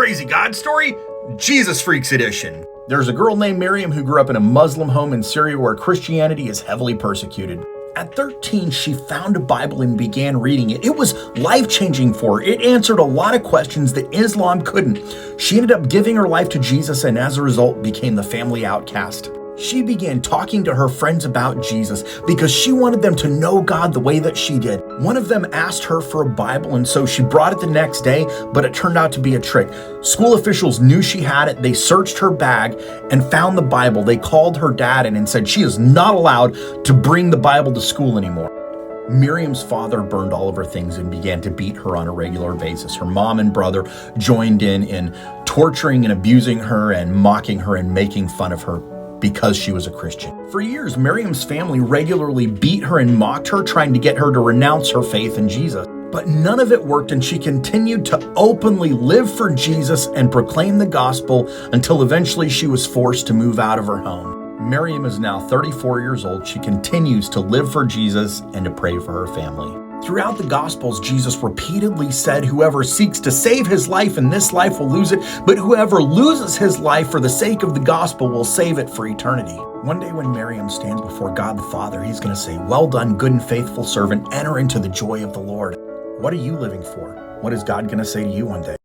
Crazy God Story, Jesus Freaks Edition. There's a girl named Miriam who grew up in a Muslim home in Syria where Christianity is heavily persecuted. At 13, she found a Bible and began reading it. It was life-changing for her. It answered a lot of questions that Islam couldn't. She ended up giving her life to Jesus and as a result became the family outcast. She began talking to her friends about Jesus because she wanted them to know God the way that she did. One of them asked her for a Bible, and so she brought it the next day, but it turned out to be a trick. School officials knew she had it. They searched her bag and found the Bible. They called her dad in and said she is not allowed to bring the Bible to school anymore. Miriam's father burned all of her things and began to beat her on a regular basis. Her mom and brother joined in torturing and abusing her and mocking her and making fun of her because she was a Christian. For years, Miriam's family regularly beat her and mocked her, trying to get her to renounce her faith in Jesus. But none of it worked, and she continued to openly live for Jesus and proclaim the gospel until eventually she was forced to move out of her home. Miriam is now 34 years old. She continues to live for Jesus and to pray for her family. Throughout the Gospels, Jesus repeatedly said, "Whoever seeks to save his life in this life will lose it, but whoever loses his life for the sake of the gospel will save it for eternity." One day when Miriam stands before God the Father, he's going to say, "Well done, good and faithful servant. Enter into the joy of the Lord." What are you living for? What is God going to say to you one day?